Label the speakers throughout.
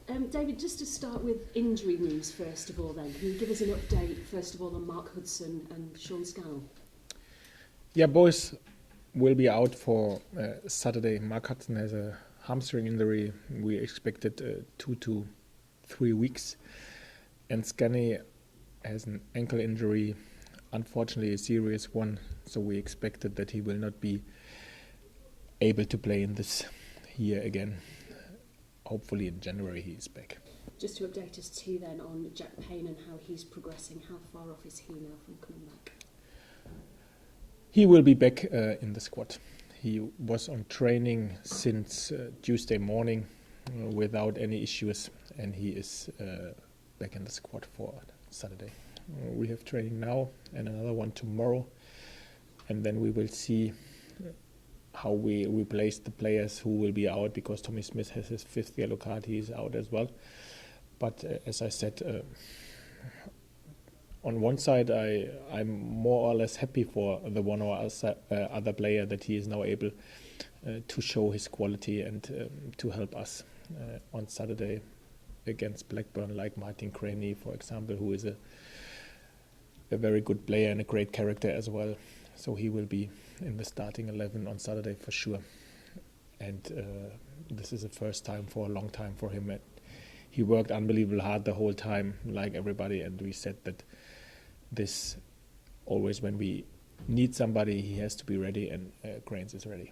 Speaker 1: David, just to start with injury news first of all then, can you give us an update first of all on Mark Hudson and Sean Scannell?
Speaker 2: Yeah, boys will be out for Saturday. Mark Hudson has a hamstring injury. We expected 2 to 3 weeks. And Scannell has an ankle injury, unfortunately a serious one. So we expected that he will not be able to play in this year again. Hopefully in January he is back.
Speaker 1: Just to update us too then on Jack Payne and how he's progressing, how far off is he now from coming back?
Speaker 2: He will be back in the squad. He was on training since Tuesday morning without any issues, and he is back in the squad for Saturday. We have training now and another one tomorrow, and then we will see how we replace the players who will be out, because Tommy Smith has his 5th yellow card. He is out as well. But as I said, on one side, I'm more or less happy for the one or other player that he is now able to show his quality and to help us on Saturday against Blackburn, like Martin Craney, for example, who is a very good player and a great character as well. So he will be in the starting 11 on Saturday for sure. And this is the first time for a long time for him. He worked unbelievably hard the whole time, like everybody, and we said that this always when we need somebody, he has to be ready, and Cranes is ready.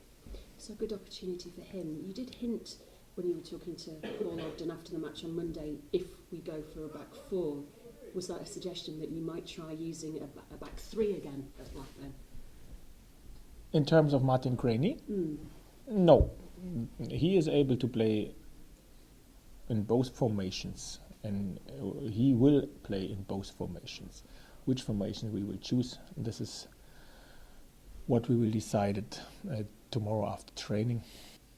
Speaker 1: So a good opportunity for him. You did hint when you were talking to Paul Ogden after the match on Monday, if we go for a back 4, was that a suggestion that you might try using a back 3 again at Blackburn?
Speaker 2: In terms of Martin Craney? No. He is able to play in both formations, and he will play in both formations. Which formation we will choose, this is what we will decide tomorrow after training.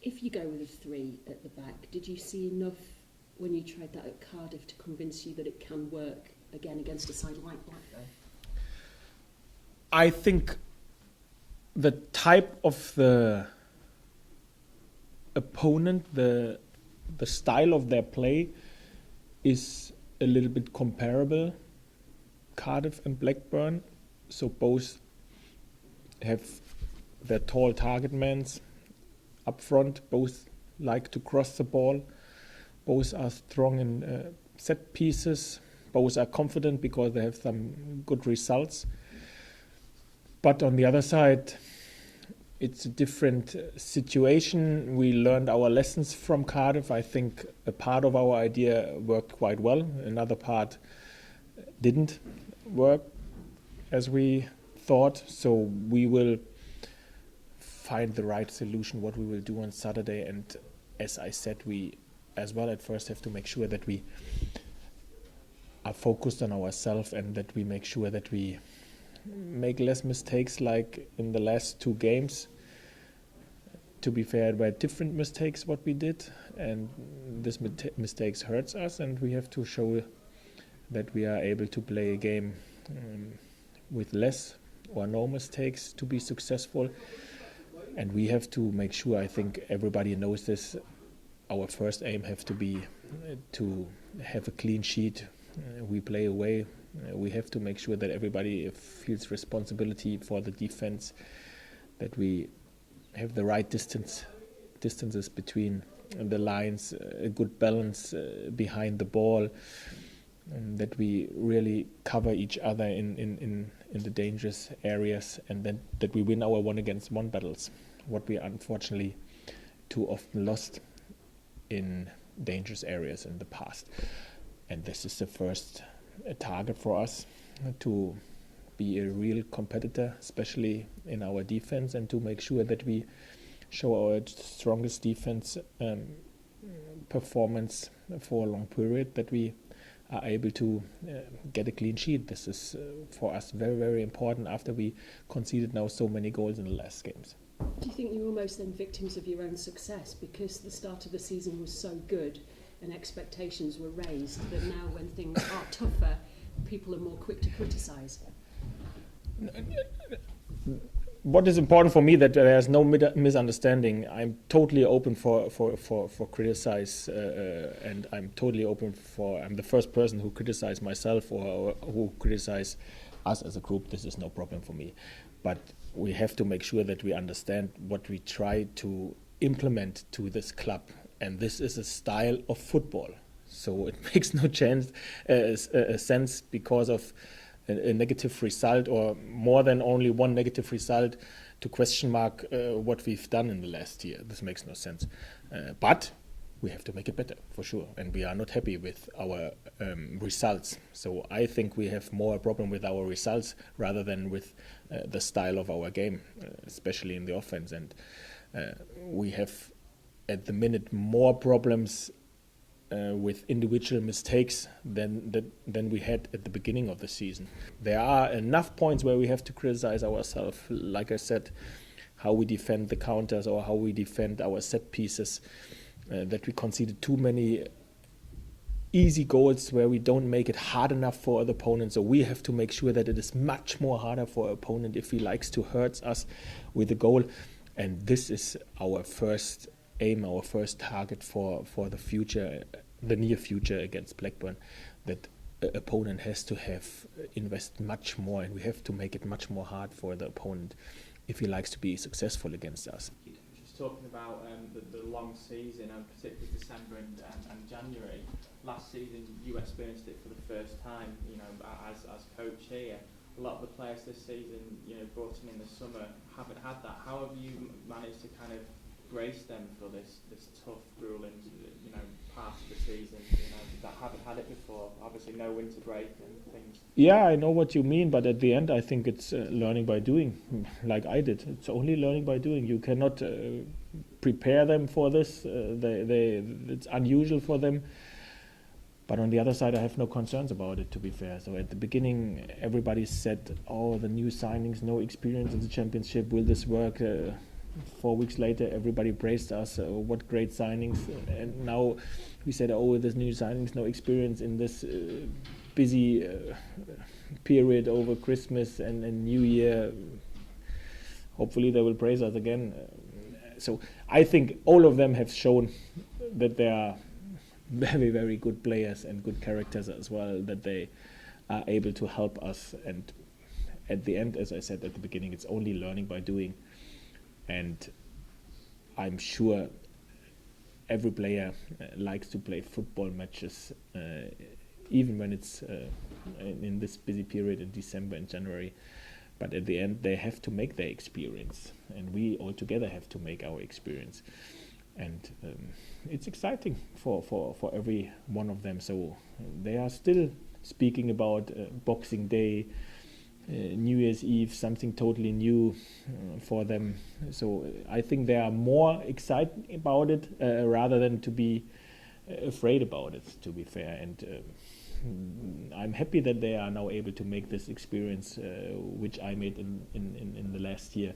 Speaker 1: If you go with a 3 at the back, did you see enough when you tried that at Cardiff to convince you that it can work again against a side like Blackburn?
Speaker 2: I think the type of the opponent, the style of their play is a little bit comparable, Cardiff and Blackburn. So both have their tall target men up front, both like to cross the ball, both are strong in set pieces, both are confident because they have some good results. But on the other side, it's a different situation. We learned our lessons from Cardiff. I think a part of our idea worked quite well. Another part didn't work as we thought. So we will find the right solution, what we will do on Saturday. And as I said, we as well at first have to make sure that we are focused on ourselves and that we make sure that we make less mistakes like in the last 2 games. To be fair, were different mistakes what we did, and this mistakes hurts us, and we have to show that we are able to play a game with less or no mistakes to be successful. And we have to make sure, I think everybody knows this, our first aim have to be to have a clean sheet. We play away. We have to make sure that everybody feels responsibility for the defense, that we have the right distances between the lines, a good balance behind the ball, and that we really cover each other in the dangerous areas, and then that we win our 1-against-1 battles, what we unfortunately too often lost in dangerous areas in the past. And this is the first target for us, to be a real competitor, especially in our defense, and to make sure that we show our strongest defense performance for a long period, that we are able to get a clean sheet. This is for us very, very important after we conceded now so many goals in the last games.
Speaker 1: Do you think you're almost then victims of your own success, because the start of the season was so good and expectations were raised, that now when things are tougher, people are more quick to criticise?
Speaker 2: what is important for me that there's no misunderstanding. I'm totally open for criticize, and I'm totally open for. I'm the first person who criticize myself or who criticize us as a group. This is no problem for me, but we have to make sure that we understand what we try to implement to this club, and this is a style of football. So it makes no sense because of a negative result or more than only one negative result to question mark what we've done in the last year. This makes no sense. But we have to make it better, for sure. And we are not happy with our results. So I think we have more a problem with our results rather than with the style of our game, especially in the offense. And we have, at the minute, more problems with individual mistakes than we had at the beginning of the season. There are enough points where we have to criticize ourselves, like I said, how we defend the counters or how we defend our set pieces, that we conceded too many easy goals where we don't make it hard enough for the opponent. So we have to make sure that it is much more harder for our opponent if he likes to hurt us with a goal. And this is our first aim, our first target for the future, the near future against Blackburn, that opponent has to invest much more, and we have to make it much more hard for the opponent if he likes to be successful against us.
Speaker 3: Just talking about the long season, and particularly December and January. Last season, you experienced it for the first time, as coach here. A lot of the players this season, brought in the summer, haven't had that. How have you managed to kind of brace them for this tough, grueling, part of the season, that haven't had it before? Obviously, no winter break and things.
Speaker 2: Yeah, I know what you mean, but at the end, I think it's learning by doing, like I did. It's only learning by doing. You cannot prepare them for this. It's unusual for them. But on the other side, I have no concerns about it, to be fair. So at the beginning, everybody said, oh, the new signings, no experience in the championship, will this work? 4 weeks later, everybody praised us. What great signings! And now we said, "Oh, there's new signings, no experience in this busy period over Christmas and New Year." Hopefully, they will praise us again. So I think all of them have shown that they are very, very good players and good characters as well. That they are able to help us. And at the end, as I said at the beginning, it's only learning by doing. And I'm sure every player likes to play football matches, even when it's in this busy period in December and January. But at the end, they have to make their experience, and we all together have to make our experience. And it's exciting for every one of them. So they are still speaking about Boxing Day, New Year's Eve, something totally new for them. So I think they are more excited about it rather than to be afraid about it, to be fair. And I'm happy that they are now able to make this experience, which I made in the last year.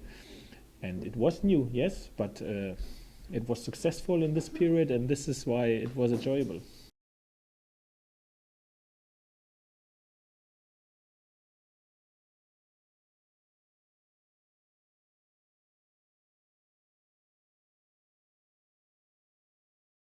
Speaker 2: And it was new, yes, but it was successful in this period, and this is why it was enjoyable.